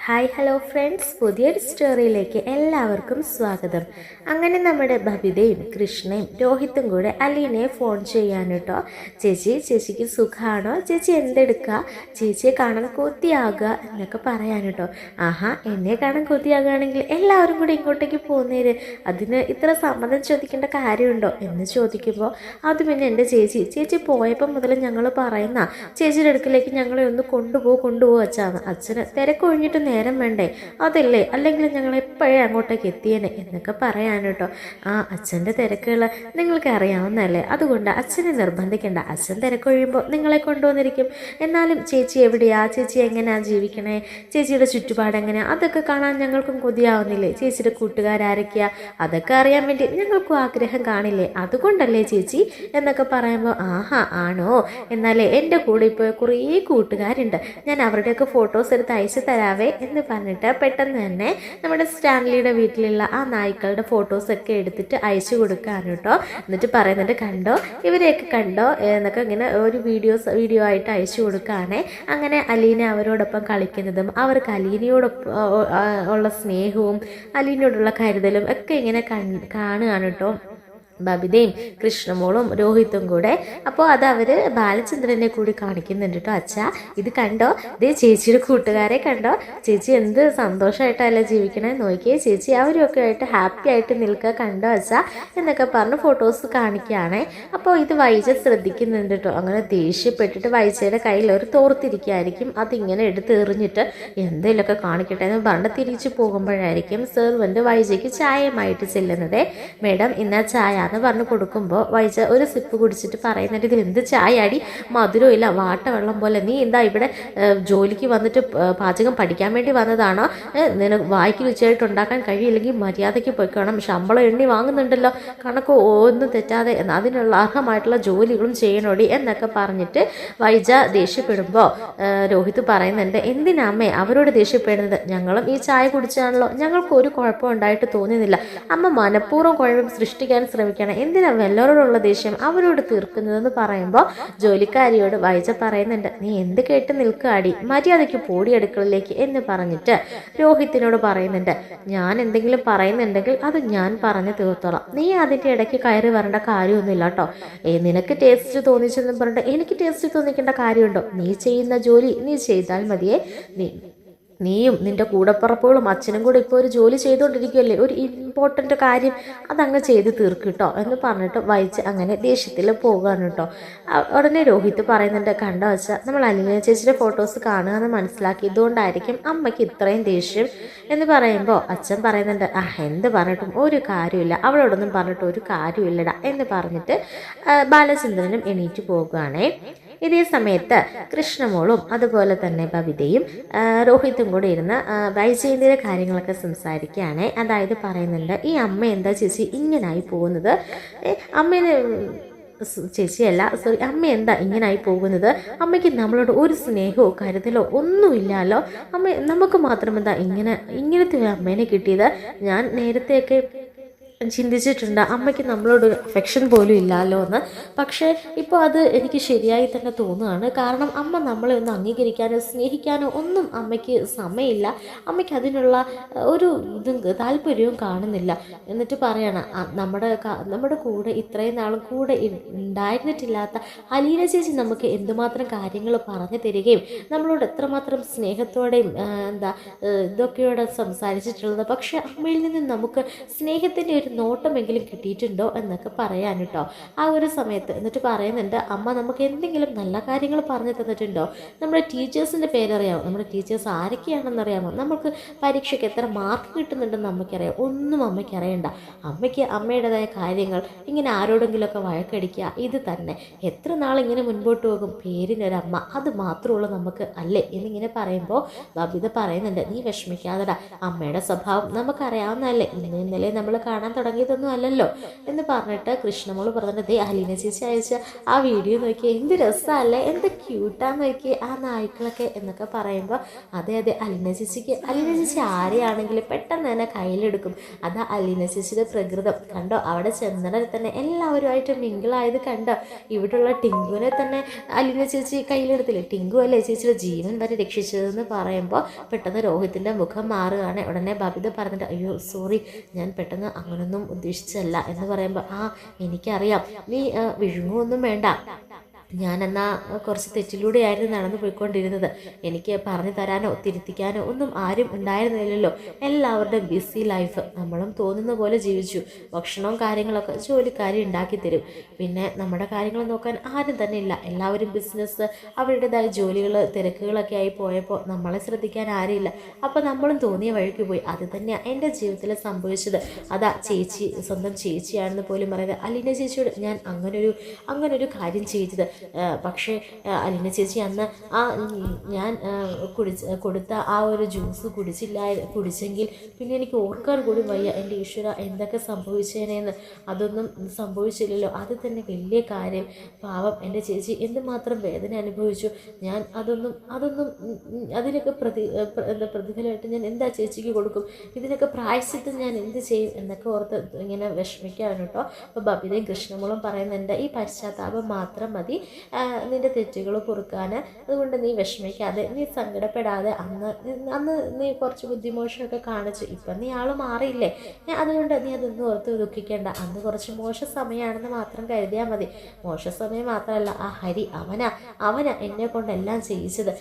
Hi hello friends, പുതിയൊരു സ്റ്റോറിയിലേക്ക് എല്ലാവർക്കും സ്വാഗതം. അങ്ങനെ നമ്മുടെ ബബിതയും കൃഷ്ണയും രോഹിത്തും കൂടെ അലീനയെ ഫോൺ ചെയ്യാൻ കേട്ടോ. ചേച്ചിക്ക് സുഖമാണോ, ചേച്ചി എന്തെടുക്കുക, ചേച്ചിയെ കാണാൻ കൊതിയാകുക എന്നൊക്കെ പറയാൻ കേട്ടോ. ആഹാ, എന്നെ കാണാൻ കൊതിയാകുകയാണെങ്കിൽ എല്ലാവരും കൂടി ഇങ്ങോട്ടേക്ക് പോകുന്നേര്, അതിന് ഇത്ര സമ്മതം ചോദിക്കേണ്ട കാര്യമുണ്ടോ എന്ന് ചോദിക്കുമ്പോൾ അത് പിന്നെ എൻ്റെ ചേച്ചി പോയപ്പോൾ മുതൽ ഞങ്ങൾ പറയുന്ന ചേച്ചിയുടെ അടുക്കിലേക്ക് ഞങ്ങളെ ഒന്ന് കൊണ്ടുപോകും അച്ഛാന്ന്. അച്ഛന് തിരക്കൊഴിഞ്ഞിട്ട് നേരം വേണ്ടേ, അതല്ലേ, അല്ലെങ്കിൽ ഞങ്ങൾ എപ്പോഴേ അങ്ങോട്ടേക്ക് എത്തിയേനെ എന്നൊക്കെ പറയാൻ കേട്ടോ. അച്ഛൻ്റെ തിരക്കുകൾ നിങ്ങൾക്ക് അറിയാവുന്നതല്ലേ, അതുകൊണ്ട് അച്ഛനെ നിർബന്ധിക്കേണ്ട, അച്ഛൻ തിരക്കൊഴിയുമ്പോൾ നിങ്ങളെ കൊണ്ടുവന്നിരിക്കും. എന്നാലും ചേച്ചി എവിടെയാ, ചേച്ചി എങ്ങനെയാ ജീവിക്കണേ, ചേച്ചിയുടെ ചുറ്റുപാട് എങ്ങനെയാ, അതൊക്കെ കാണാൻ ഞങ്ങൾക്കും കൊതിയാവുന്നില്ലേ, ചേച്ചിയുടെ കൂട്ടുകാരൊക്കെയാ, അതൊക്കെ അറിയാൻ വേണ്ടി ഞങ്ങൾക്കും ആഗ്രഹം കാണില്ലേ, അതുകൊണ്ടല്ലേ ചേച്ചി എന്നൊക്കെ പറയുമ്പോൾ ആഹാ ആണോ, എന്നാലേ എൻ്റെ കൂടെ ഇപ്പോൾ കുറേ കൂട്ടുകാരുണ്ട്, ഞാൻ അവരുടെയൊക്കെ ഫോട്ടോസ് എടുത്ത് അയച്ചു തരാവേ എന്ന് പറഞ്ഞിട്ട് പെട്ടെന്ന് തന്നെ നമ്മുടെ സ്റ്റാൻലിയുടെ വീട്ടിലുള്ള ആ നായ്ക്കളുടെ ഫോട്ടോസൊക്കെ എടുത്തിട്ട് അയച്ചു കൊടുക്കാൻ കേട്ടോ. എന്നിട്ട് പറയുന്നുണ്ട്, കണ്ടോ ഇവരെയൊക്കെ കണ്ടോ എന്നൊക്കെ ഇങ്ങനെ ഒരു വീഡിയോ ആയിട്ട് അയച്ചു കൊടുക്കുകയാണേ. അങ്ങനെ അലീന അവരോടൊപ്പം കളിക്കുന്നതും അവർക്ക് അലീനയോടൊപ്പം ഉള്ള സ്നേഹവും അലീനയോടുള്ള കരുതലും ഒക്കെ ഇങ്ങനെ കാണുകയാണ് കേട്ടോ ബബിതയും കൃഷ്ണമോളും രോഹിത്തും കൂടെ. അപ്പോൾ അത് അവർ ബാലചന്ദ്രനെ കൂടി കാണിക്കുന്നുണ്ട് കേട്ടോ. അച്ഛാ ഇത് കണ്ടോ, ഇതേ ചേച്ചിയുടെ കൂട്ടുകാരെ കണ്ടോ, ചേച്ചി എന്ത് സന്തോഷമായിട്ടല്ലേ ജീവിക്കണേ, നോക്കിയേ ചേച്ചി അവരൊക്കെ ആയിട്ട് ഹാപ്പി ആയിട്ട് നിൽക്കുക, കണ്ടോ അച്ഛാ എന്നൊക്കെ പറഞ്ഞ് ഫോട്ടോസ് കാണിക്കുകയാണേ. അപ്പോൾ ഇത് വൈജ ശ്രദ്ധിക്കുന്നുണ്ട് കേട്ടോ. അങ്ങനെ ദേഷ്യപ്പെട്ടിട്ട് വൈജയുടെ കയ്യിൽ ഒരു തോർത്തിരിക്കുകയായിരിക്കും, അതിങ്ങനെ എടുത്ത് എറിഞ്ഞിട്ട് എന്തെങ്കിലുമൊക്കെ കാണിക്കട്ടെ എന്ന് പറഞ്ഞ് തിരിച്ചു പോകുമ്പോഴായിരിക്കും സെർവൻ്റ് വൈജയ്ക്ക് ചായയുമായിട്ട് ചെല്ലുന്നത്. മേഡം ഇന്ന ചായ എന്ന് പറഞ്ഞ് കൊടുക്കുമ്പോൾ വൈജ ഒരു സിപ്പ് കുടിച്ചിട്ട് പറയുന്നുണ്ട്, ഇതിൽ എന്ത് ചായ അടി, മധുരം ഇല്ല, വാട്ടവെള്ളം പോലെ, നീ എന്താ ഇവിടെ ജോലിക്ക് വന്നിട്ട് പാചകം പഠിക്കാൻ വേണ്ടി വന്നതാണോ, നിനക്ക് വായിക്ക് രുചിയായിട്ട് ഉണ്ടാക്കാൻ കഴിയില്ലെങ്കിൽ മര്യാദയ്ക്ക് പോയിക്കണം, ശമ്പളം എണ്ണി വാങ്ങുന്നുണ്ടല്ലോ, കണക്ക് ഒന്നും തെറ്റാതെ അതിനുള്ള അർഹമായിട്ടുള്ള ജോലികളും ചെയ്യണോടി എന്നൊക്കെ പറഞ്ഞിട്ട് വൈജ ദേഷ്യപ്പെടുമ്പോൾ രോഹിത് പറയുന്നുണ്ട്, എന്തിനാമ്മേ അവരോട് ദേഷ്യപ്പെടുന്നത്, ഞങ്ങളും ഈ ചായ കുടിച്ചാണല്ലോ, ഞങ്ങൾക്ക് ഒരു കുഴപ്പം ഉണ്ടായിട്ട് തോന്നുന്നില്ല, അമ്മ മനഃപൂർവ്വം കുഴപ്പം സൃഷ്ടിക്കാൻ ശ്രമിക്കണം, എന്തിനാ വല്ലവരോടുള്ള ദേഷ്യം അവരോട് തീർക്കുന്നതെന്ന് പറയുമ്പോൾ ജോലിക്കാരിയോട് വൈജ പറയുന്നുണ്ട്, നീ എന്ത് കേട്ട് നിൽക്കാടി, മര്യാദയ്ക്ക് പോടി അടുക്കളയിലേക്ക് എന്ന് പറഞ്ഞിട്ട് രോഹിത്തിനോട് പറയുന്നുണ്ട്, ഞാൻ എന്തെങ്കിലും പറയുന്നുണ്ടെങ്കിൽ അത് ഞാൻ പറഞ്ഞു തീർത്തോളാം, നീ അതിൻ്റെ ഇടയ്ക്ക് കയറി വരേണ്ട കാര്യമൊന്നുമില്ല കേട്ടോ. നിനക്ക് ടേസ്റ്റ് തോന്നിച്ചെന്ന് പറഞ്ഞിട്ട് എനിക്ക് ടേസ്റ്റ് തോന്നിക്കേണ്ട കാര്യമുണ്ടോ, നീ ചെയ്യുന്ന ജോലി നീ ചെയ്താൽ മതിയേ, നീയും നിൻ്റെ കൂടപ്പുറപ്പുകളും അച്ഛനും കൂടെ ഇപ്പോൾ ഒരു ജോലി ചെയ്തുകൊണ്ടിരിക്കുകയല്ലേ, ഒരു ഇമ്പോർട്ടൻ്റ് കാര്യം അതങ്ങ് ചെയ്ത് തീർക്കിട്ടോ എന്ന് പറഞ്ഞിട്ട് വൈജ് അങ്ങനെ ദേഷ്യത്തിൽ പോകാൻ കേട്ടോ. ഉടനെ രോഹിത് പറയുന്നുണ്ട്, കണ്ടോ വെച്ചാൽ നമ്മൾ അലീന ചേച്ചിയുടെ ഫോട്ടോസ് കാണുക എന്ന് മനസ്സിലാക്കിയതുകൊണ്ടായിരിക്കും അമ്മയ്ക്ക് ഇത്രയും ദേഷ്യം എന്ന് പറയുമ്പോൾ അച്ഛൻ പറയുന്നുണ്ട്, എന്ത് പറഞ്ഞിട്ടും ഒരു കാര്യമില്ല, അവളോടൊന്നും പറഞ്ഞിട്ട് ഒരു കാര്യമില്ലടാ എന്ന് പറഞ്ഞിട്ട് ബാലചന്ദ്രനും എണീറ്റ് പോകുകയാണേ. ഇതേ സമയത്ത് കൃഷ്ണമോളും അതുപോലെ തന്നെ ബബിതയും രോഹിത്തും കൂടെ ഇരുന്ന് വൈജയന്തിയുടെ കാര്യങ്ങളൊക്കെ സംസാരിക്കുകയാണ്. അതായത് പറയുന്നുണ്ട്, ഈ അമ്മ എന്താ ചേച്ചി ഇങ്ങനായി പോകുന്നത്, അമ്മേനെ ചേച്ചിയല്ല സോറി അമ്മ എന്താ ഇങ്ങനായി പോകുന്നത്, അമ്മയ്ക്ക് നമ്മളോട് ഒരു സ്നേഹമോ കരുതലോ ഒന്നുമില്ലല്ലോ, അമ്മ നമുക്ക് മാത്രം എന്താ ഇങ്ങനത്തെ അമ്മേനെ കിട്ടിയത്, ഞാൻ നേരത്തെയൊക്കെ ചിന്തിച്ചിട്ടുണ്ട് അമ്മയ്ക്ക് നമ്മളോടൊരു അഫെക്ഷൻ പോലും ഇല്ലല്ലോ എന്ന്, പക്ഷേ ഇപ്പോൾ അത് എനിക്ക് ശരിയായി തന്നെ തോന്നുകയാണ്, കാരണം അമ്മ നമ്മളെ ഒന്ന് അംഗീകരിക്കാനോ സ്നേഹിക്കാനോ ഒന്നും അമ്മയ്ക്ക് സമയമില്ല, അമ്മയ്ക്ക് അതിനുള്ള ഒരു ഇതും താല്പര്യവും കാണുന്നില്ല. എന്നിട്ട് പറയണം, നമ്മുടെ കൂടെ ഇത്രയും നാളും കൂടെ ഉണ്ടായിരുന്നിട്ടില്ലാത്ത അലീന ചേച്ചി നമുക്ക് എന്തുമാത്രം കാര്യങ്ങൾ പറഞ്ഞു തരികയും നമ്മളോട് എത്രമാത്രം സ്നേഹത്തോടെയും ഇതൊക്കെയോടെ സംസാരിച്ചിട്ടുള്ളത്, പക്ഷേ അമ്മയിൽ നിന്ന് നമുക്ക് സ്നേഹത്തിൻ്റെ ഒരു നോട്ടമെങ്കിലും കിട്ടിയിട്ടുണ്ടോ എന്നൊക്കെ പറയാൻ കേട്ടോ ആ ഒരു സമയത്ത്. എന്നിട്ട് പറയുന്നുണ്ട്, അമ്മ നമുക്ക് എന്തെങ്കിലും നല്ല കാര്യങ്ങൾ പറഞ്ഞു തന്നിട്ടുണ്ടോ, നമ്മുടെ ടീച്ചേഴ്സിൻ്റെ പേരറിയാമോ, നമ്മുടെ ടീച്ചേഴ്സ് ആരൊക്കെയാണെന്നറിയാമോ, നമുക്ക് പരീക്ഷയ്ക്ക് എത്ര മാർക്ക് കിട്ടുന്നുണ്ടെന്ന് അമ്മയ്ക്കറിയാം, ഒന്നും അമ്മയ്ക്ക് അറിയണ്ട, അമ്മയ്ക്ക് അമ്മയുടേതായ കാര്യങ്ങൾ ഇങ്ങനെ ആരോടെങ്കിലുമൊക്കെ വഴക്കടിക്കുക, ഇത് തന്നെ എത്ര നാളിങ്ങനെ മുൻപോട്ട് പോകും, പേരിനൊരമ്മ അത് മാത്രമുള്ളൂ നമുക്ക് അല്ലേ എന്നിങ്ങനെ പറയുമ്പോൾ ബബിത പറയുന്നുണ്ട്, നീ വിഷമിക്കാതെടാ, അമ്മയുടെ സ്വഭാവം നമുക്കറിയാവുന്നതല്ലേ, ഇന്നലെ നമ്മൾ കാണാൻ തുടങ്ങിയതൊന്നും അല്ലല്ലോ എന്ന് പറഞ്ഞിട്ട് കൃഷ്ണമോള് പറഞ്ഞിട്ട് ദേ അലീന ചേച്ചി അയച്ച ആ വീഡിയോ നോക്കി എന്ത് രസമല്ലേ, എന്ത് ക്യൂട്ടാന്ന് നോക്കി ആ നായ്ക്കളൊക്കെ എന്നൊക്കെ പറയുമ്പോൾ അതെ അലീന ചേച്ചി ആരെയാണെങ്കിലും പെട്ടെന്ന് തന്നെ കയ്യിലെടുക്കും. അതാ അലീന ചേച്ചിയുടെ പ്രകൃതം. കണ്ടോ അവിടെ ചെന്നടൽ തന്നെ എല്ലാവരുമായിട്ട് മിങ്കിളായത് കണ്ടോ. ഇവിടെയുള്ള ടിങ്കുവിനെ തന്നെ അലീന ചേച്ചി കയ്യിലെടുത്തില്ലേ. ടിങ്കു അല്ലേ ചേച്ചിയുടെ ജീവൻ വരെ രക്ഷിച്ചതെന്ന് പറയുമ്പോൾ പെട്ടെന്ന് രോഹിത്തിൻ്റെ മുഖം മാറുകയാണ്. ഉടനെ ബബിത പറഞ്ഞിട്ട് അയ്യോ സോറി, ഞാൻ പെട്ടെന്ന് അങ്ങനൊന്നും ഉദ്ദേശിച്ചല്ല എന്ന് പറയുമ്പോൾ എനിക്കറിയാം, നീ വിഴുങ്ങുമൊന്നും വേണ്ട, ഞാനെന്നാ കുറച്ച് തെറ്റിലൂടെയായിരുന്നു നടന്നു പോയിക്കൊണ്ടിരുന്നത്. എനിക്ക് പറഞ്ഞു തരാനോ തിരുത്തിക്കാനോ ഒന്നും ആരും ഉണ്ടായിരുന്നില്ലല്ലോ. എല്ലാവരുടെയും ബിസി ലൈഫ്, നമ്മളും തോന്നുന്ന പോലെ ജീവിച്ചു. ഭക്ഷണവും കാര്യങ്ങളൊക്കെ ജോലിക്കാരി ഉണ്ടാക്കി തരും. പിന്നെ നമ്മുടെ കാര്യങ്ങൾ നോക്കാൻ ആരും തന്നെ ഇല്ല. എല്ലാവരും ബിസിനസ്, അവരുടേതായ ജോലികൾ തിരക്കുകളൊക്കെ ആയി പോയപ്പോൾ നമ്മളെ ശ്രദ്ധിക്കാൻ ആരുമില്ല. അപ്പോൾ നമ്മളും തോന്നിയ വഴിക്ക് പോയി. അത് തന്നെയാണ് എൻ്റെ ജീവിതത്തിൽ സംഭവിച്ചത്. അതാ ചേച്ചി സ്വന്തം ചേച്ചിയാണെന്ന് പോലും പറയുന്നത്. അലീന ചേച്ചിയോട് ഞാൻ അങ്ങനൊരു കാര്യം ചെയ്തത്. പക്ഷേ അലീന ചേച്ചി അന്ന് ഞാൻ കൊടുത്ത ആ ഒരു ജ്യൂസ് കുടിച്ചെങ്കിൽ പിന്നെ എനിക്ക് ഓർക്കാൻ കൂടി വയ്യ. എൻ്റെ ഈശ്വര എന്തൊക്കെ സംഭവിച്ചേനേന്ന്. അതൊന്നും സംഭവിച്ചില്ലല്ലോ, അത് തന്നെ വലിയ കാര്യം. പാവം എൻ്റെ ചേച്ചി എന്തുമാത്രം വേദന അനുഭവിച്ചു. ഞാൻ അതൊന്നും അതിനൊക്കെ പ്രതിഫലമായിട്ട് ഞാൻ എന്താ ചേച്ചിക്ക് കൊടുക്കും, ഇതിനൊക്കെ പ്രായശ്ചിത്തം ഞാൻ എന്ത് ചെയ്യും എന്നൊക്കെ ഓർത്ത് ഇങ്ങനെ വിഷമിക്കുകയാണ് കേട്ടോ. അപ്പോൾ ബബിതയും കൃഷ്ണമോളും പറയുന്നുണ്ട് ഈ പശ്ചാത്താപം മാത്രം മതി നിൻ്റെ തെറ്റുകൾ പൊറുക്കാൻ. അതുകൊണ്ട് നീ വിഷമിക്കാതെ, നീ സങ്കടപ്പെടാതെ. അന്ന് നീ കുറച്ച് ബുദ്ധിമോശമൊക്കെ കാണിച്ചു, ഇപ്പം നീ ആൾ മാറിയില്ലേ, അതുകൊണ്ട് നീ അതൊന്നും ഓർത്ത് ദുഃഖിക്കേണ്ട. അന്ന് കുറച്ച് മോശ സമയമാണെന്ന് മാത്രം കരുതിയാൽ മതി. മോശ സമയം മാത്രമല്ല, ആ ഹരി അവനാ എന്നെ കൊണ്ടെല്ലാം ചെയ്യിച്ചത്.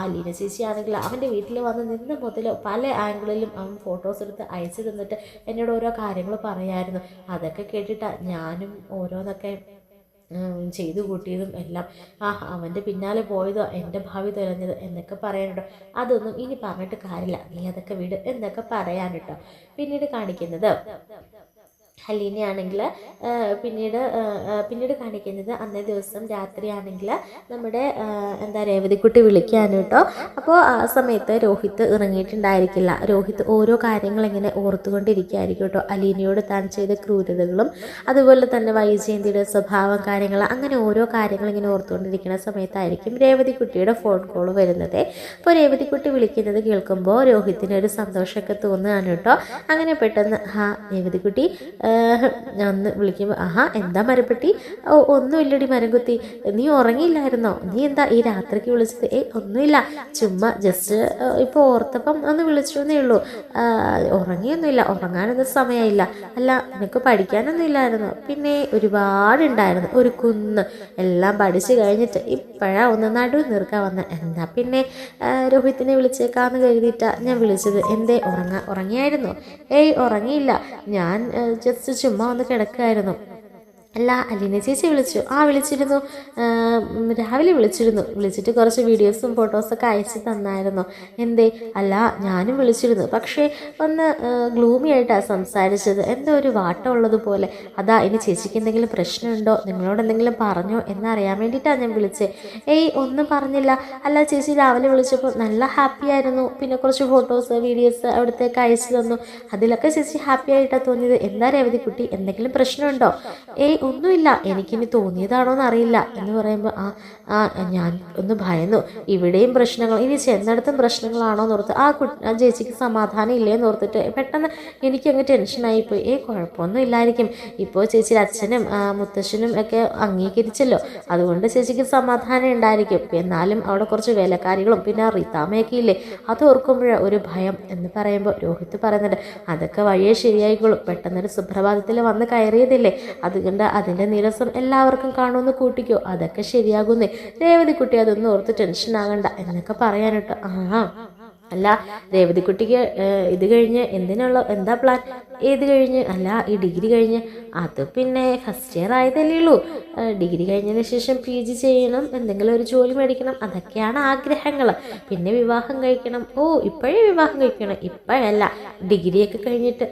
അലീന ചേച്ചി ആണെങ്കിൽ അവൻ്റെ വീട്ടിൽ വന്ന് നിന്ന് മുതൽ പല ആംഗിളിലും അവൻ ഫോട്ടോസ് എടുത്ത് അയച്ചു തന്നിട്ട് എന്നോട് ഓരോ കാര്യങ്ങൾ പറയായിരുന്നു. അതൊക്കെ കേട്ടിട്ടാണ് ഞാനും ഓരോന്നൊക്കെ ചെയ്തു കൂട്ടിയതും എല്ലാം. അവൻ്റെ പിന്നാലെ പോയതോ എൻ്റെ ഭാവി തുലഞ്ഞത് എന്നൊക്കെ പറയാനുണ്ടോ. അതൊന്നും ഇനി പറഞ്ഞിട്ട് കാര്യമില്ല, നീ അതൊക്കെ വിട് എന്നൊക്കെ പറയാനിട്ടോ. പിന്നീട് കാണിക്കുന്നത് ഹലീനയാണെങ്കിൽ പിന്നീട് കാണിക്കുന്നത് അന്നേ ദിവസം രാത്രിയാണെങ്കിൽ നമ്മുടെ രേവതിക്കുട്ടി വിളിക്കാൻ കേട്ടോ. അപ്പോൾ ആ സമയത്ത് രോഹിത് ഇറങ്ങിയിട്ടുണ്ടായിരിക്കില്ല. രോഹിത് ഓരോ കാര്യങ്ങൾ ഇങ്ങനെ ഓർത്തുകൊണ്ടിരിക്കുകയായിരിക്കും കേട്ടോ. അലീനയോട് താൻ ചെയ്ത ക്രൂരതകളും അതുപോലെ തന്നെ വൈജയന്തിയുടെ സ്വഭാവം കാര്യങ്ങൾ അങ്ങനെ ഓരോ കാര്യങ്ങൾ ഇങ്ങനെ ഓർത്തുകൊണ്ടിരിക്കുന്ന സമയത്തായിരിക്കും രേവതിക്കുട്ടിയുടെ ഫോൺ കോൾ വരുന്നത്. അപ്പോൾ രേവതിക്കുട്ടി വിളിക്കുന്നത് കേൾക്കുമ്പോൾ രോഹിത്തിനൊരു സന്തോഷമൊക്കെ തോന്നുകയാണ് കേട്ടോ. അങ്ങനെ പെട്ടെന്ന് രേവതിക്കുട്ടി ഒന്ന് വിളിക്കുമ്പോൾ എന്താ മരപ്പെട്ടി, ഒന്നുമില്ലടി മരംകുത്തി, നീ ഉറങ്ങിയില്ലായിരുന്നോ, നീ എന്താ ഈ രാത്രിക്ക് വിളിച്ചത്? ഒന്നുമില്ല, ചുമ്മാ ജസ്റ്റ് ഇപ്പോൾ ഓർത്തപ്പം ഒന്ന് വിളിച്ചു എന്നേ ഉള്ളൂ, ഉറങ്ങിയൊന്നുമില്ല, ഉറങ്ങാനൊന്നും സമയമില്ല. അല്ല നിനക്ക് പഠിക്കാനൊന്നും ഇല്ലായിരുന്നോ? പിന്നെ ഒരുപാടുണ്ടായിരുന്നു, ഒരു കുന്ന്. എല്ലാം പഠിച്ചു കഴിഞ്ഞിട്ട് ഇപ്പോഴാണ് ഒന്ന് നടു നിർക്കാൻ വന്നത്. എന്താ പിന്നെ രോഹിത്തിനെ വിളിച്ചേക്കാന്ന് കരുതിയിട്ടാണ് ഞാൻ വിളിച്ചത്. എന്തേ ഉറങ്ങിയായിരുന്നോ? ഉറങ്ങിയില്ല, ഞാൻ ജസ്റ്റ് ചുമ്മാ ഒന്ന് കിടക്കായിരുന്നു. അല്ല അലീന ചേച്ചി വിളിച്ചു? വിളിച്ചിരുന്നു, രാവിലെ വിളിച്ചിട്ട് കുറച്ച് വീഡിയോസും ഫോട്ടോസൊക്കെ അയച്ചു തന്നായിരുന്നു. എന്തേ? അല്ല ഞാനും വിളിച്ചിരുന്നു, പക്ഷേ ഒന്ന് ഗ്ലൂമി ആയിട്ടാണ് സംസാരിച്ചത്, എന്തോ ഒരു വാട്ടം ഉള്ളതുപോലെ. അതാ ഇനി ചേച്ചിക്ക് എന്തെങ്കിലും പ്രശ്നമുണ്ടോ, നിങ്ങളോട് എന്തെങ്കിലും പറഞ്ഞോ എന്നറിയാൻ വേണ്ടിയിട്ടാണ് ഞാൻ വിളിച്ചത്. ഒന്നും പറഞ്ഞില്ല. അല്ല ചേച്ചി രാവിലെ വിളിച്ചപ്പോൾ നല്ല ഹാപ്പി ആയിരുന്നു, പിന്നെ കുറച്ച് ഫോട്ടോസ് വീഡിയോസ് അവിടത്തേക്ക് അയച്ചു തന്നു, അതിലൊക്കെ ചേച്ചി ഹാപ്പി ആയിട്ടാണ് തോന്നിയത്. എന്താ രേവതിക്കുട്ടി എന്തെങ്കിലും പ്രശ്നമുണ്ടോ? ഒന്നുമില്ല, എനിക്കിനി തോന്നിയതാണോ എന്നറിയില്ല എന്ന് പറയുമ്പോൾ ഞാൻ ഒന്ന് ഭയന്നു. ഇവിടെയും പ്രശ്നങ്ങൾ, ഇനി ചെന്നിടത്തും പ്രശ്നങ്ങളാണോ എന്നോർത്ത് ആ ചേച്ചിക്ക് സമാധാനം ഇല്ലേന്ന് ഓർത്തിട്ട് പെട്ടെന്ന് എനിക്കങ്ങ് ടെൻഷനായിപ്പോയി. കുഴപ്പമൊന്നും ഇല്ലായിരിക്കും, ഇപ്പോൾ ചേച്ചിയുടെ അച്ഛനും മുത്തശ്ശനും ഒക്കെ അംഗീകരിച്ചല്ലോ, അതുകൊണ്ട് ചേച്ചിക്ക് സമാധാനം ഉണ്ടായിരിക്കും. എന്നാലും അവിടെ കുറച്ച് വേലക്കാരികളും പിന്നെ റീത്താമയൊക്കെ ഇല്ലേ, അത് ഓർക്കുമ്പോഴാണ് ഒരു ഭയം എന്ന് പറയുമ്പോൾ രോഹിത് പറയുന്നുണ്ട് അതൊക്കെ വഴിയെ ശരിയായിക്കോളും, പെട്ടെന്നൊരു സുപ്രഭാതത്തിൽ വന്ന് കയറിയതില്ലേ, അതുകൊണ്ട് അതിൻ്റെ നീരസം എല്ലാവർക്കും കാണുമെന്ന് കൂട്ടിക്കോ, അതൊക്കെ ശരിയാകുന്നേ. രേവതിക്കുട്ടി അതൊന്നും ഓർത്ത് ടെൻഷൻ ആകണ്ട എന്നൊക്കെ പറയാനിട്ടോ. അല്ല രേവതിക്കുട്ടിക്ക് ഇത് കഴിഞ്ഞ് എന്താ പ്ലാൻ? ഏത് കഴിഞ്ഞ്? അല്ല ഈ ഡിഗ്രി കഴിഞ്ഞ്? അത് പിന്നെ ഫസ്റ്റ് ഇയർ ആയതല്ലേ ഉള്ളൂ, ഡിഗ്രി കഴിഞ്ഞതിന് ശേഷം PG ചെയ്യണം, എന്തെങ്കിലും ഒരു ജോലി മേടിക്കണം, അതൊക്കെയാണ് ആഗ്രഹങ്ങൾ. പിന്നെ വിവാഹം കഴിക്കണം. ഇപ്പോഴേ വിവാഹം കഴിക്കണം? ഇപ്പോഴല്ല, ഡിഗ്രിയൊക്കെ കഴിഞ്ഞിട്ട്.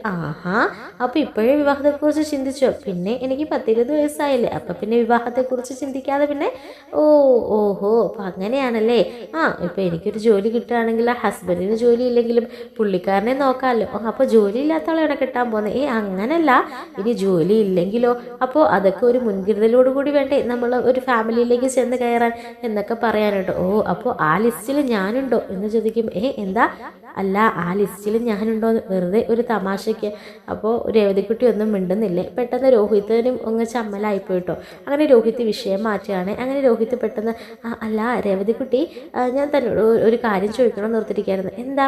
അപ്പോൾ ഇപ്പോഴേ വിവാഹത്തെക്കുറിച്ച് ചിന്തിച്ചോ? പിന്നെ എനിക്ക് 10-20 വയസ്സായില്ലേ, അപ്പം പിന്നെ വിവാഹത്തെക്കുറിച്ച് ചിന്തിക്കാതെ പിന്നെ ഓഹോ അപ്പം അങ്ങനെയാണല്ലേ. ഇപ്പോൾ എനിക്കൊരു ജോലി കിട്ടുകയാണെങ്കിൽ ഹസ്ബൻഡിന് ജോലി ഇല്ലെങ്കിലും പുള്ളിക്കാരനെ നോക്കാമല്ലോ. അപ്പോൾ ജോലി ഇല്ലാത്ത ആളെയാണ് കിട്ടാൻ പോകുന്നത്. അങ്ങനല്ല, ഇനി ജോലി ഇല്ലെങ്കിലോ? അപ്പോൾ അതൊക്കെ ഒരു മുൻകരുതലോടുകൂടി വേണ്ടേ നമ്മൾ ഒരു ഫാമിലിയിലേക്ക് ചെന്ന് കയറാൻ എന്നൊക്കെ പറയാനുണ്ട്. അപ്പോൾ ആ ലിസ്റ്റിൽ ഞാനുണ്ടോ എന്ന് ചോദിക്കും. എന്താ? അല്ല, ആ ലിസ്റ്റിൽ ഞാനുണ്ടോ? വെറുതെ ഒരു തമാശയ്ക്ക്. അപ്പോൾ രേവതിക്കുട്ടി ഒന്നും മിണ്ടുന്നില്ലേ. പെട്ടെന്ന് രോഹിത്തിനും ഒന്ന് ചമ്മലായിപ്പോയിട്ടോ. അങ്ങനെ രോഹിത് വിഷയം മാറ്റുകയാണ്. അങ്ങനെ രോഹിത് പെട്ടെന്ന് അല്ല രേവതിക്കുട്ടി, ഞാൻ തന്നോട് ഒരു കാര്യം ചോദിക്കണം നിർത്തിയിരിക്കുകയായിരുന്നു. എന്താ?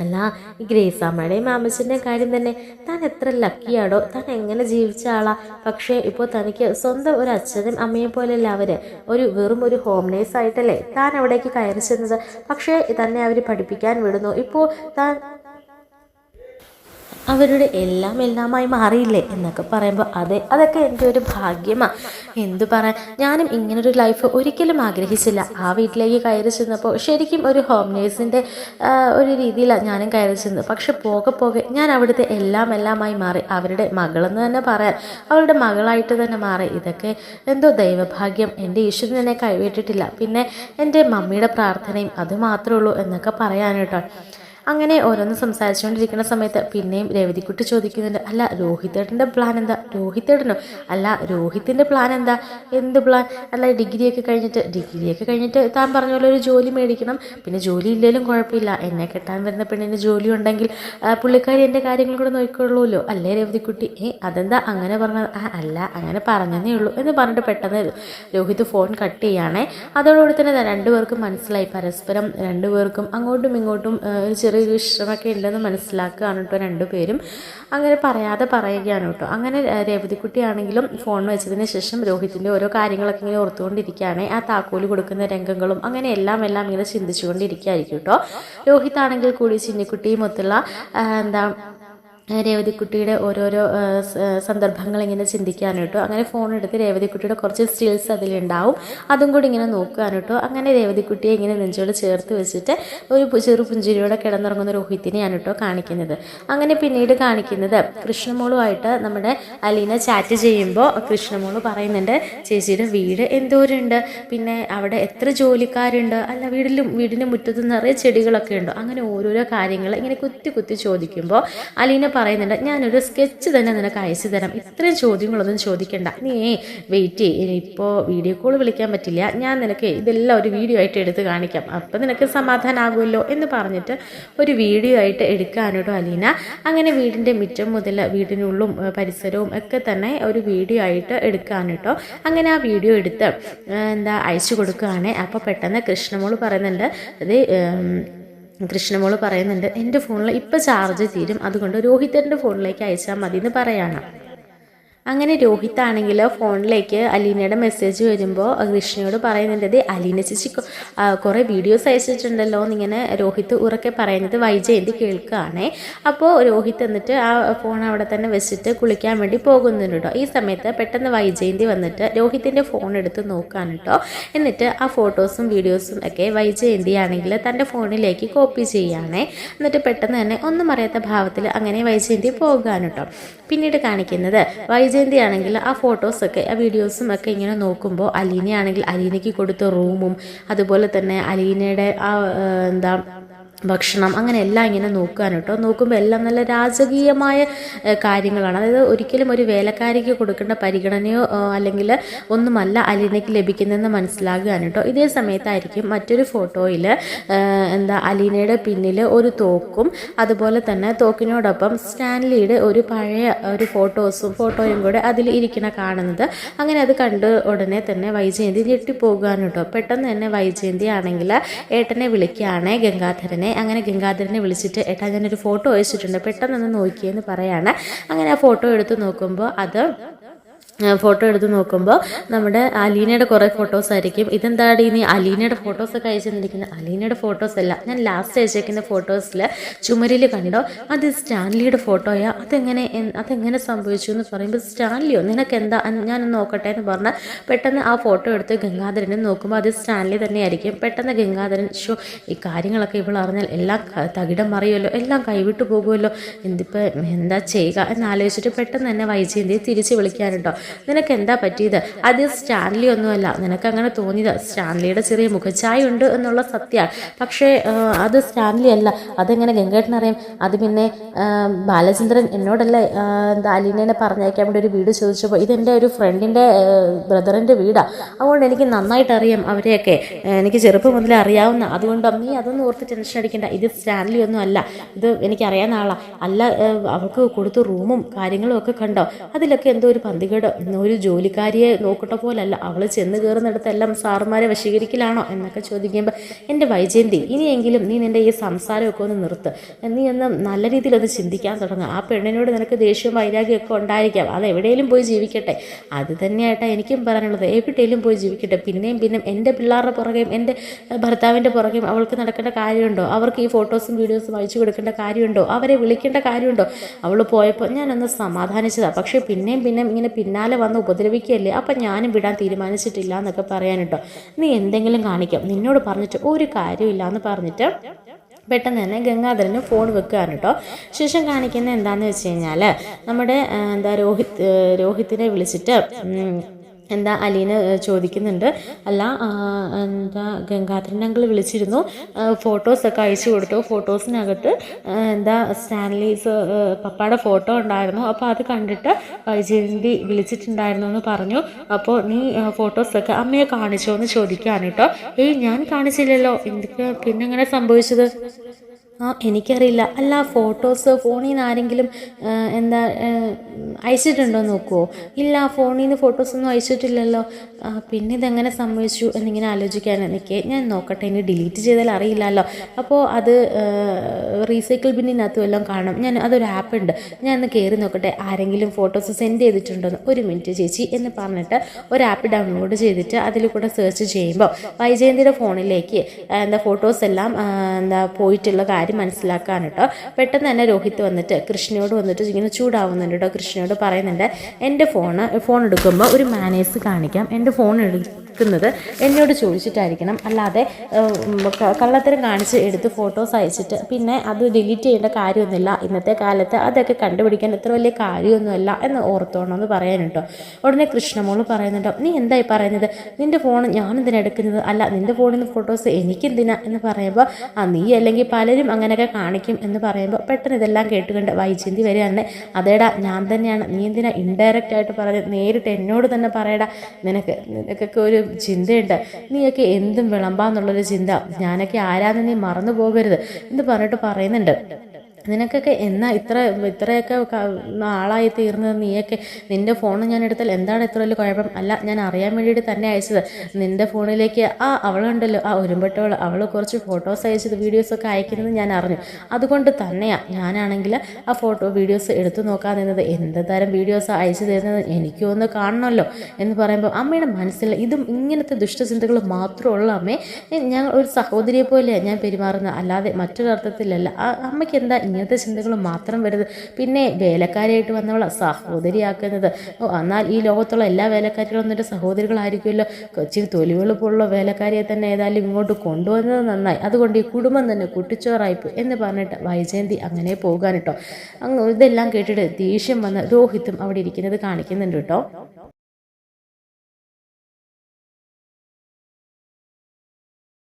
അല്ല, ഈ ഗ്രേസാമ്മയുടെയും മാമച്ചൻ്റെയും കാര്യം തന്നെ. താൻ എത്ര ലക്കിയാടോ. താൻ എങ്ങനെ ജീവിച്ച ആളാ. പക്ഷേ ഇപ്പോൾ തനിക്ക് സ്വന്തം ഒരു അച്ഛനും അമ്മയും പോലെയല്ല അവർ. വെറും ഒരു ഹോം നേഴ്സായിട്ടല്ലേ താൻ അവിടേക്ക് കയറി ചെന്നത്. പക്ഷേ തന്നെ അവർ പഠിപ്പിക്കാൻ വിടുന്നു. ഇപ്പോൾ താൻ അവരുടെ എല്ലാമായി മാറിയില്ലേ എന്നൊക്കെ പറയുമ്പോൾ അതൊക്കെ എൻ്റെ ഒരു ഭാഗ്യമാണ്. എന്തു പറയാൻ, ഞാനും ഇങ്ങനൊരു ലൈഫ് ഒരിക്കലും ആഗ്രഹിച്ചില്ല. ആ വീട്ടിലേക്ക് കയറി ചെന്നപ്പോൾ ശരിക്കും ഒരു ഹോം നേഴ്സിൻ്റെ ഒരു രീതിയിലാണ് ഞാനും കയറി ചെന്നത്. പക്ഷെ പോകെ ഞാൻ അവിടുത്തെ എല്ലാമായി മാറി. അവരുടെ മകളെന്ന് തന്നെ പറയാൻ, അവളുടെ മകളായിട്ട് തന്നെ മാറി. ഇതൊക്കെ എന്തോ ദൈവഭാഗ്യം. എൻ്റെ ഈശ്വരൻ എന്നെ കൈവിട്ടിട്ടില്ല. പിന്നെ എൻ്റെ മമ്മിയുടെ പ്രാർത്ഥനയും അത് മാത്രമേ ഉള്ളൂ എന്നൊക്കെ പറയാനേട്ടോ. അങ്ങനെ ഓരോന്ന് സംസാരിച്ചുകൊണ്ടിരിക്കുന്ന സമയത്ത് പിന്നെയും രേവതിക്കുട്ടി ചോദിക്കുന്നുണ്ട്, അല്ല രോഹിത്തേട്ടൻ്റെ പ്ലാൻ എന്താ? രോഹിത്തേട്ടനോ? അല്ല, രോഹിത്തിൻ്റെ പ്ലാൻ എന്താ? എന്ത് പ്ലാൻ? അല്ല, ഡിഗ്രിയൊക്കെ കഴിഞ്ഞിട്ട് താൻ പറഞ്ഞ പോലെ ഒരു ജോലി മേടിക്കണം. പിന്നെ ജോലി ഇല്ലെങ്കിലും കുഴപ്പമില്ല, എന്നെ കെട്ടാൻ വരുന്ന പെണ്ണിന് ജോലി ഉണ്ടെങ്കിൽ പുള്ളിക്കാരി എൻ്റെ കാര്യങ്ങൾ കൂടെ നോക്കിക്കൊള്ളുമല്ലോ അല്ലേ രേവതിക്കുട്ടി? അതെന്താ അങ്ങനെ പറഞ്ഞത്? അല്ല, അങ്ങനെ പറഞ്ഞതേ ഉള്ളൂ എന്ന് പറഞ്ഞിട്ട് പെട്ടെന്ന് രോഹിത് ഫോൺ കട്ട് ചെയ്യുകയാണേ. അതോടുകൂടി തന്നെ രണ്ടുപേർക്കും മനസ്സിലായി പരസ്പരം രണ്ടുപേർക്കും അങ്ങോട്ടും ഇങ്ങോട്ടും ചെറിയൊരു ഇഷ്ടമൊക്കെ ഉണ്ടെന്ന് മനസ്സിലാക്കുകയാണ് കേട്ടോ രണ്ടുപേരും. അങ്ങനെ പറയാതെ പറയുകയാണ് കേട്ടോ. അങ്ങനെ രേവതിക്കുട്ടിയാണെങ്കിലും ഫോൺ വെച്ചതിന് ശേഷം രോഹിത്തിൻ്റെ ഓരോ കാര്യങ്ങളൊക്കെ ഇങ്ങനെ ഓർത്തുകൊണ്ടിരിക്കുകയാണ്. ആ താക്കോല് കൊടുക്കുന്ന രംഗങ്ങളും അങ്ങനെ എല്ലാം ഇങ്ങനെ ചിന്തിച്ചുകൊണ്ടിരിക്കുകയായിരിക്കും കേട്ടോ. രോഹിത്താണെങ്കിൽ കൂടി ചിന്നിക്കുട്ടിയും ഒത്തുള്ള രേവതിക്കുട്ടിയുടെ ഓരോരോ സന്ദർഭങ്ങൾ ഇങ്ങനെ ചിന്തിക്കാൻ കേട്ടോ. അങ്ങനെ ഫോൺ എടുത്ത് രേവതിക്കുട്ടിയുടെ കുറച്ച് സ്റ്റിൽസ് അതിലുണ്ടാവും, അതും കൂടി ഇങ്ങനെ നോക്കാൻ കേട്ടോ. അങ്ങനെ രേവതിക്കുട്ടിയെ ഇങ്ങനെ നെഞ്ചോട് ചേർത്ത് വെച്ചിട്ട് ഒരു ചെറു പുഞ്ചിരിയോടെ കിടന്നിറങ്ങുന്ന രോഹിത്തിനെയാണ് കേട്ടോ കാണിക്കുന്നത്. അങ്ങനെ പിന്നീട് കാണിക്കുന്നത് കൃഷ്ണമോളുമായിട്ട് നമ്മുടെ അലീന ചാറ്റ് ചെയ്യുമ്പോൾ കൃഷ്ണമോള് പറയുന്നുണ്ട്, ചേച്ചിയുടെ വീട് എന്തോരുണ്ട്, പിന്നെ അവിടെ എത്ര ജോലിക്കാരുണ്ട്, അല്ല വീടിൻ്റെ മുറ്റത്ത് നിറയെ ചെടികളൊക്കെ ഉണ്ടോ, അങ്ങനെ ഓരോരോ കാര്യങ്ങൾ ഇങ്ങനെ കുത്തി ചോദിക്കുമ്പോൾ അലീന പറയുന്നുണ്ട്, ഞാനൊരു സ്കെച്ച് തന്നെ നിനക്ക് അയച്ചു തരാം, ഇത്രയും ചോദ്യങ്ങളൊന്നും ചോദിക്കണ്ട, നീ വെയിറ്റ് ചെയ്യ്, ഇപ്പോൾ വീഡിയോ കോൾ വിളിക്കാൻ പറ്റില്ല, ഞാൻ നിനക്ക് ഇതെല്ലാം ഒരു വീഡിയോ ആയിട്ട് എടുത്ത് കാണിക്കാം, അപ്പം നിനക്ക് സമാധാനമാകുമല്ലോ എന്ന് പറഞ്ഞിട്ട് ഒരു വീഡിയോ ആയിട്ട് എടുക്കാനോട്ടോ അലീന. അങ്ങനെ വീടിൻ്റെ മുറ്റം മുതൽ വീടിനുള്ളും പരിസരവും ഒക്കെ തന്നെ ഒരു വീഡിയോ ആയിട്ട് എടുക്കാനോട്ടോ. അങ്ങനെ ആ വീഡിയോ എടുത്ത് അയച്ചു കൊടുക്കുകയാണ്. അപ്പോൾ പെട്ടെന്ന് കൃഷ്ണമോള് പറയുന്നുണ്ട് എൻ്റെ ഫോണിൽ ഇപ്പോൾ ചാർജ് തീരും, അതുകൊണ്ട് രോഹിതൻ്റെ ഫോണിലേക്ക് അയച്ചാൽ മതി എന്ന് പറയാണ്. അങ്ങനെ രോഹിത്താണെങ്കിൽ ഫോണിലേക്ക് അലീനയുടെ മെസ്സേജ് വരുമ്പോൾ കൃഷ്ണയോട് പറയുന്നുണ്ട്, അലീന ചേച്ചി കുറേ വീഡിയോസ് അയച്ചിട്ടുണ്ടല്ലോ എന്നിങ്ങനെ രോഹിത്ത് ഉറക്കെ പറയുന്നത് വൈജയന്തി കേൾക്കുകയാണേ. അപ്പോൾ രോഹിത്ത് എന്നിട്ട് ആ ഫോൺ അവിടെ തന്നെ വെച്ചിട്ട് കുളിക്കാൻ വേണ്ടി പോകുന്നുണ്ട് കേട്ടോ. ഈ സമയത്ത് പെട്ടെന്ന് വൈജയന്തി വന്നിട്ട് രോഹിത്തിൻ്റെ ഫോൺ എടുത്ത് നോക്കാൻ കേട്ടോ. എന്നിട്ട് ആ ഫോട്ടോസും വീഡിയോസും ഒക്കെ വൈജയന്തി ആണെങ്കിൽ തൻ്റെ ഫോണിലേക്ക് കോപ്പി ചെയ്യുകയാണേ. എന്നിട്ട് പെട്ടെന്ന് തന്നെ ഒന്നും അറിയാത്ത ഭാവത്തിൽ അങ്ങനെ വൈജയന്തി പോകാൻ കേട്ടോ. പിന്നീട് കാണിക്കുന്നത് വൈജയന്തി ആണെങ്കിൽ ആ ഫോട്ടോസൊക്കെ ആ വീഡിയോസും ഒക്കെ ഇങ്ങനെ നോക്കുമ്പോൾ അലീനയാണെങ്കിൽ അലീനയ്ക്ക് കൊടുത്ത റൂമും അതുപോലെ തന്നെ അലീനയുടെ ആ ഭക്ഷണം അങ്ങനെ എല്ലാം ഇങ്ങനെ നോക്കാൻ കേട്ടോ. നോക്കുമ്പോൾ എല്ലാം നല്ല രാജകീയമായ കാര്യങ്ങളാണ്. അതായത് ഒരിക്കലും ഒരു വേലക്കാരിക്ക് കൊടുക്കേണ്ട പരിഗണനയോ അല്ലെങ്കിൽ ഒന്നുമല്ല അലീനയ്ക്ക് ലഭിക്കുന്നതെന്ന് മനസ്സിലാകുകയാണ് കേട്ടോ. ഇതേ സമയത്തായിരിക്കും മറ്റൊരു ഫോട്ടോയിൽ അലീനയുടെ പിന്നിൽ ഒരു തോക്കും അതുപോലെ തന്നെ തോക്കിനോടൊപ്പം സ്റ്റാൻലിയുടെ ഒരു പഴയ ഒരു ഫോട്ടോയും കൂടെ അതിൽ ഇരിക്കണ കാണുന്നത്. അങ്ങനെ അത് കണ്ട് ഉടനെ തന്നെ വൈജയന്തി ഞെട്ടിപ്പോകുകയാണ് കേട്ടോ. പെട്ടെന്ന് തന്നെ വൈജയന്തി ആണെങ്കിൽ ഏട്ടനെ വിളിക്കുകയാണ്, ഗംഗാധരനെ. അങ്ങനെ ഗംഗാധരനെ വിളിച്ചിട്ട് ഏട്ടാ ഞാനൊരു ഫോട്ടോ അയച്ചിട്ടുണ്ട്, പെട്ടെന്നൊന്ന് നോക്കിയെന്ന് പറയാണ്. അങ്ങനെ ആ ഫോട്ടോ എടുത്ത് നോക്കുമ്പോൾ നമ്മുടെ അലീനയുടെ കുറേ ഫോട്ടോസ് ആയിരിക്കും. ഇതെന്താടി നീ അലീനയുടെ ഫോട്ടോസൊക്കെ അയച്ചെന്നിരിക്കുന്നത്? അലീനയുടെ ഫോട്ടോസ് അല്ല, ഞാൻ ലാസ്റ്റ് അയച്ചേക്കുന്ന ഫോട്ടോസിൽ ചുമരിൽ കണ്ടോ അത് സ്റ്റാൻലിയുടെ ഫോട്ടോയാ, അതെങ്ങനെ സംഭവിച്ചു എന്ന് പറയുമ്പോൾ സ്റ്റാൻലിയോ നിനക്ക് എന്താ, ഞാനൊന്ന് നോക്കട്ടെ എന്ന് പറഞ്ഞാൽ പെട്ടെന്ന് ആ ഫോട്ടോ എടുത്ത് ഗംഗാധരനെ നോക്കുമ്പോൾ അത് സ്റ്റാൻലി തന്നെയായിരിക്കും. പെട്ടെന്ന് ഗംഗാധരൻ ഈ കാര്യങ്ങളൊക്കെ ഇവൾ അറിഞ്ഞാൽ എല്ലാം തകിടം മറിയുമല്ലോ, എല്ലാം കൈവിട്ടു പോകുമല്ലോ, എന്താ ചെയ്യുക എന്നാലോചിച്ചിട്ട് പെട്ടെന്ന് തന്നെ വൈജയന്തിയെ തിരിച്ച് വിളിക്കാനുണ്ടോ. നിനക്ക് എന്താ പറ്റിയത്? അത് സ്റ്റാൻലി ഒന്നുമല്ല, നിനക്ക് അങ്ങനെ തോന്നിയത് സ്റ്റാൻലിയുടെ ചെറിയ മുഖഛായ ഉണ്ട് എന്നുള്ള സത്യമാണ്. പക്ഷേ അത് സ്റ്റാൻലി അല്ല. അതെങ്ങനെ ഗംഗേട്ടനറിയാം? അത് പിന്നെ ബാലചന്ദ്രൻ എന്നോടല്ലേ എന്താ അലീനേനെ പറഞ്ഞയക്കാൻ വേണ്ടി ഒരു വീട് ചോദിച്ചപ്പോൾ ഇതെൻ്റെ ഒരു ഫ്രണ്ടിൻ്റെ ബ്രദറിൻ്റെ വീടാണ്. അതുകൊണ്ട് എനിക്ക് നന്നായിട്ട് അറിയാം അവരെയൊക്കെ, എനിക്ക് ചെറുപ്പം മുതലേ അറിയാവുന്ന. അതുകൊണ്ട് നീ അതൊന്നും ഓർത്ത് ടെൻഷൻ അടിക്കണ്ട. ഇത് സ്റ്റാൻലി ഒന്നും അല്ല, ഇത് എനിക്കറിയാവുന്ന ആളാണ്. അല്ല, അവൾക്ക് കൊടുത്ത റൂമും കാര്യങ്ങളും ഒക്കെ കണ്ടോ? അതിലൊക്കെ എന്തോ ഒരു പന്തികേട്, ഒരു ജോലിക്കാരിയെ നോക്കട്ട പോലല്ല. അവൾ ചെന്ന് കയറുന്നിടത്തെല്ലാം സാറുമാരെ വശീകരിക്കലാണോ എന്നൊക്കെ ചോദിക്കുമ്പോൾ എൻ്റെ വൈജയന്തി, ഇനിയെങ്കിലും നീ നിൻ്റെ ഈ സംസാരമൊക്കെ ഒന്ന് നിർത്ത്. നീ ഒന്ന് നല്ല രീതിയിൽ അത് ചിന്തിക്കാൻ തുടങ്ങുക. ആ പെണ്ണിനോട് നിനക്ക് ദേഷ്യവും വൈരാഗ്യമൊക്കെ ഉണ്ടായിരിക്കാം, അത് എവിടെയെങ്കിലും പോയി ജീവിക്കട്ടെ. അത് തന്നെയായിട്ടാണ് എനിക്കും പറയാനുള്ളത്. എവിടെയെങ്കിലും പോയി ജീവിക്കട്ടെ. പിന്നെയും എൻ്റെ പിള്ളേരുടെ പുറകെയും എൻ്റെ ഭർത്താവിൻ്റെ പുറകെയും അവൾക്ക് നടക്കേണ്ട കാര്യമുണ്ടോ? അവർക്ക് ഈ ഫോട്ടോസും വീഡിയോസും അയച്ചു കൊടുക്കേണ്ട കാര്യമുണ്ടോ? അവരെ വിളിക്കേണ്ട കാര്യമുണ്ടോ? അവൾ പോയപ്പോൾ ഞാനൊന്ന് സമാധാനിച്ചതാണ്. പക്ഷേ പിന്നെയും ഇങ്ങനെ പിന്നാലെ വന്ന് ഉപദ്രവിക്കുകയല്ലേ. അപ്പം ഞാനും വിടാൻ തീരുമാനിച്ചിട്ടില്ല എന്നൊക്കെ പറയാനിട്ടോ. നീ എന്തെങ്കിലും കാണിക്കാം, നിന്നോട് പറഞ്ഞിട്ട് ഒരു കാര്യമില്ല എന്ന് പറഞ്ഞിട്ട് പെട്ടെന്ന് തന്നെ ഗംഗാധരന് ഫോൺ വെക്കുകയാണ് കേട്ടോ. ശേഷം കാണിക്കുന്നത് എന്താണെന്ന് വെച്ച് കഴിഞ്ഞാൽ നമ്മുടെ രോഹിത്തിനെ വിളിച്ചിട്ട് എന്താ അലീന ചോദിക്കുന്നുണ്ട്, അല്ല എന്താ ഗംഗാധരൻ അങ്കിൾ വിളിച്ചിരുന്നു, ഫോട്ടോസൊക്കെ അയച്ചു കൊടുത്തു. ഫോട്ടോസിനകത്ത് എന്താ സ്റ്റാൻലീസ് പപ്പയുടെ ഫോട്ടോ ഉണ്ടായിരുന്നു. അപ്പോൾ അത് കണ്ടിട്ട് വൈജയന്തി വിളിച്ചിട്ടുണ്ടായിരുന്നു എന്ന് പറഞ്ഞു. അപ്പോൾ നീ ഫോട്ടോസൊക്കെ അമ്മയെ കാണിച്ചോ എന്ന് ചോദിക്കുകയാണ് കേട്ടോ. ഞാൻ കാണിച്ചില്ലല്ലോ, എന്തൊക്കെ പിന്നെ എങ്ങനെ സംഭവിച്ചത്? എനിക്കറിയില്ല. അല്ല, ഫോട്ടോസ് ഫോണിൽ നിന്ന് ആരെങ്കിലും എന്താ അയച്ചിട്ടുണ്ടോ നോക്കുമോ? ഇല്ല, ഫോണിൽ നിന്ന് ഫോട്ടോസൊന്നും അയച്ചിട്ടില്ലല്ലോ. പിന്നെ ഇതെങ്ങനെ സംഭവിച്ചു എന്നിങ്ങനെ ആലോചിക്കാൻ എനിക്ക് ഞാൻ നോക്കട്ടെ, ഇനി ഡിലീറ്റ് ചെയ്താൽ അറിയില്ലല്ലോ. അപ്പോൾ അത് റീസൈക്കിൾ ബിന്നിനകത്തും എല്ലാം കാണും. അതൊരു ആപ്പ് ഉണ്ട്, ഞാൻ ഒന്ന് കയറി നോക്കട്ടെ ആരെങ്കിലും ഫോട്ടോസ് സെൻഡ് ചെയ്തിട്ടുണ്ടോയെന്ന്. ഒരു മിനിറ്റ് ചേച്ചി എന്ന് പറഞ്ഞിട്ട് ഒരു ആപ്പ് ഡൗൺലോഡ് ചെയ്തിട്ട് അതിൽ കൂടെ സെർച്ച് ചെയ്യുമ്പോൾ വൈജയന്തിയുടെ ഫോണിലേക്ക് ഫോട്ടോസ് എല്ലാം പോയിട്ടുള്ള കാര്യം മനസ്സിലാക്കാൻ കേട്ടോ. പെട്ടെന്ന് തന്നെ രോഹിത് വന്നിട്ട് കൃഷ്ണയോട് വന്നിട്ട് ഇങ്ങനെ ചൂടാവുന്നുണ്ട് കേട്ടോ. കൃഷ്ണയോട് പറയുന്നുണ്ട്, എൻ്റെ ഫോൺ എടുക്കുമ്പോൾ ഒരു മാനേഴ്സ് കാണിക്കാം. എൻ്റെ ഫോൺ എടുക്കുന്നത് എന്നോട് ചോദിച്ചിട്ടായിരിക്കണം, അല്ലാതെ കള്ളത്തരം കാണിച്ച് എടുത്ത് ഫോട്ടോസ് അയച്ചിട്ട് പിന്നെ അത് ഡിലീറ്റ് ചെയ്യേണ്ട കാര്യമൊന്നുമില്ല. ഇന്നത്തെ കാലത്ത് അതൊക്കെ കണ്ടുപിടിക്കാൻ ഇത്ര വലിയ കാര്യമൊന്നുമല്ല എന്ന് ഓർത്തോണം എന്ന് പറയാൻ കേട്ടോ. ഉടനെ കൃഷ്ണമോള് പറയുന്നുണ്ടോ, നീ എന്തായി പറയുന്നത്? നിൻ്റെ ഫോൺ ഞാനെന്തിനാ എടുക്കുന്നത്? അല്ല, നിൻ്റെ ഫോണിൽ നിന്ന് ഫോട്ടോസ് എനിക്കെന്തിനാ എന്ന് പറയുമ്പോൾ നീ അല്ലെങ്കിൽ പലരും അങ്ങനെയൊക്കെ കാണിക്കും എന്ന് പറയുമ്പോൾ പെട്ടെന്ന് ഇതെല്ലാം കേട്ടുകൊണ്ട് വൈജയന്തി വരികയാണ്. അതേടാ, ഞാൻ തന്നെയാണ്. നീ എന്തിനാ ഇൻഡയറക്റ്റ് ആയിട്ട് പറഞ്ഞത്? നേരിട്ട് എന്നോട് തന്നെ പറയടാ. നിനക്കൊക്കെ ഒരു ചിന്തയുണ്ട്, നീയൊക്കെ എന്തും വിളമ്പാന്നുള്ളൊരു ചിന്ത. ഞാനൊക്കെ ആരാന്ന് നീ മറന്നു പോകരുത് എന്ന് പറഞ്ഞിട്ട് പറയുന്നുണ്ട്. നിനക്കൊക്കെ ഇത്രയൊക്കെ ആളായി തീർന്നത് നീയൊക്കെ. നിൻ്റെ ഫോൺ ഞാൻ എടുത്താൽ എന്താണ് ഇത്ര വലിയ കുഴപ്പം? അല്ല, ഞാൻ അറിയാൻ വേണ്ടിയിട്ട് തന്നെ അയച്ചത്. നിൻ്റെ ഫോണിലേക്ക് അവളുണ്ടല്ലോ, ഒരുമ്പട്ടവൾ, അവൾ കുറച്ച് ഫോട്ടോസ് അയച്ചത് വീഡിയോസൊക്കെ അയക്കുന്നത് ഞാൻ അറിഞ്ഞു. അതുകൊണ്ട് തന്നെയാണ് ഞാനാണെങ്കിൽ ആ വീഡിയോസ് എടുത്തു നോക്കാൻ നിന്നത്. എന്ത് തരം വീഡിയോസ് അയച്ചു തരുന്നത് എനിക്കും ഒന്ന് കാണണമല്ലോ എന്ന് പറയുമ്പോൾ അമ്മയുടെ മനസ്സിൽ ഇതും ഇങ്ങനത്തെ ദുഷ്ടചിന്തകൾ മാത്രമുള്ള അമ്മേ. ഞാൻ ഒരു സഹോദരിയെ പോലെയാണ് ഞാൻ പെരുമാറുന്നത്, അല്ലാതെ മറ്റൊരർത്ഥത്തിലല്ല. അമ്മയ്ക്ക് എന്താ ഇങ്ങനത്തെ ചിന്തകൾ മാത്രം വരുന്നത്? പിന്നെ വേലക്കാരിയായിട്ട് വന്നവളെ സഹോദരിയാക്കുന്നത്. എന്നാൽ ഈ ലോകത്തുള്ള എല്ലാ വേലക്കാരികളും എന്നിട്ട് സഹോദരികളായിരിക്കുമല്ലോ. കൊച്ചി തൊലിവെളുപ്പുള്ള വേലക്കാരിയെ തന്നെ ഏതായാലും ഇങ്ങോട്ട് കൊണ്ടുവന്നത് നന്നായി. അതുകൊണ്ട് ഈ കുടുംബം തന്നെ കുട്ടിച്ചോറായിപ്പോയി എന്ന് പറഞ്ഞിട്ട് വൈജയന്തി അങ്ങനെ പോകാൻ കേട്ടോ. ഇതെല്ലാം കേട്ടിട്ട് ദേഷ്യം വന്ന് രോഹിത്തും അവിടെ ഇരിക്കുന്നത് കാണിക്കുന്നുണ്ട് കേട്ടോ.